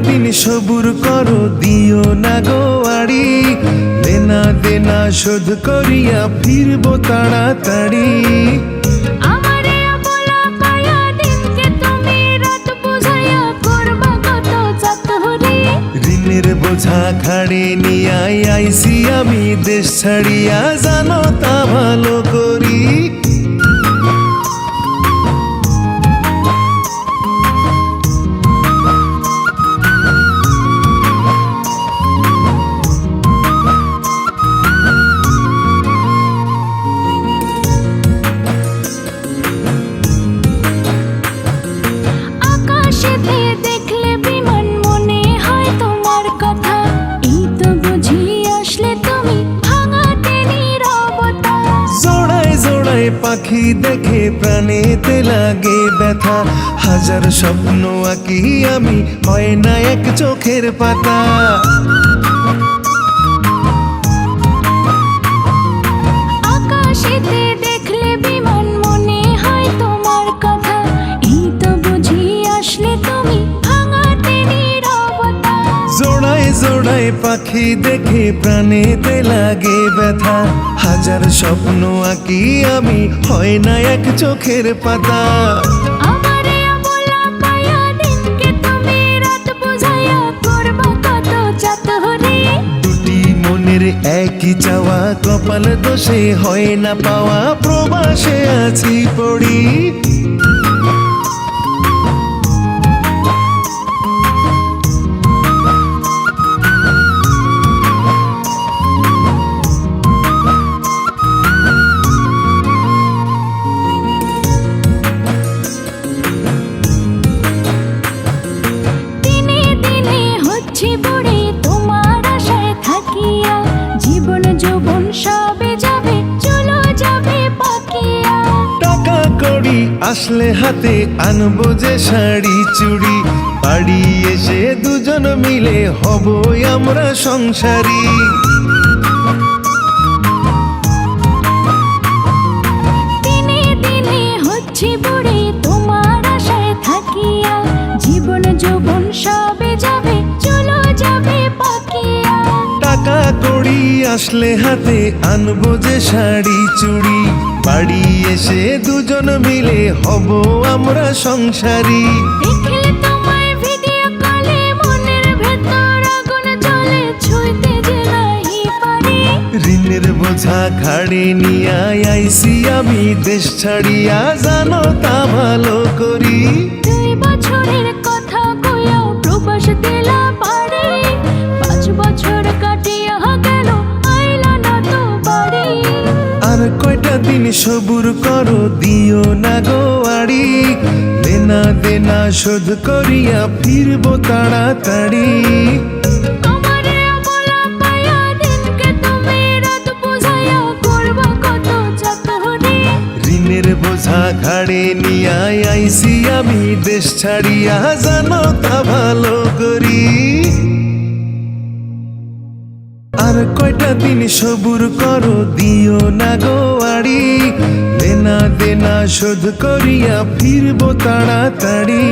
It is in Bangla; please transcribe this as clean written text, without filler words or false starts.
দিন সবুর করো দিও না গো আড়ি, দেনা দেনা শোধ করিয়া ফিরবো তাড়াতাড়ি। ঋণের বোঝা ঘাড়ে নিয়ে আইছি আমি দেশ ছাড়িয়া, জানো তা ভালো করি। পাখি দেখে প্রাণেতে লাগে ব্যথা, হাজার স্বপ্ন আঁকি আমি হয় না এক চোখের পাতা। আকাশেতে দেখলে বিমান মনে হয় তোমার কথা, এই তো বুঝি আসলে তুমি ভাঙাতে নীরবতা। জোড়ায় জোড়ায় পাখি দেখে প্রাণেতে লাগে ব্যথা, হাজার স্বপ্ন আঁকি আমি হয় না এক চোখের পাতা। দুটি মনের একই চাওয়া, কপাল দোষে হয় না পাওয়া, প্রবাসে আছি পড়ি। জীবন যৌবন সবে যাবে, চলো যাবে পাকিয়া। টাকা কড়ি আসলে হাতে আনবো যে শাড়ি চুড়ি, বাড়ি এসে দুজন মিলে হব আমরা সংসারী। দিনে দিনে হচ্ছে বুড়ি তোমার আশায় থাকিয়া, জীবন যৌবন সবে যাবে, চলো যাবে পাকিয়া। টাকা কড়ি আসলে হাতে আনবো যে শাড়ি চুড়ি, বাড়ি এসে দুজন মিলে হব আমরা সংসারী। দেখলে তোমায় ভিডিও কলে মনের ভেতর আগুন জ্বলে, ছুঁইতে যে নাই পারি। ঋণের বোঝা ঘাড়ে নিয়ে আইছি আমি দেশ ছাড়িয়া, জানো তা ভালো করি। 2 বছরের কথা কইয়াও প্রবাস দিলা পারে, 5 বছর কাটিয়া গেল আইলা না তো বাড়ি। আর কয়টা দিন সবুর করো দিও না গো আড়ি, দেনা দেনা শোধ করিয়া ফিরবো তাড়াতাড়ি। ঋণের বোঝা ঘাড়ে নিয়ে আইছি আমি দেশ ছাড়িয়া, জানো তা ভালো করি। আর কয়টা দিন সবুর করো দিও না গো আড়ি, দেনা দেনা শোধ করিয়া ফিরবো তাড়াতাড়ি।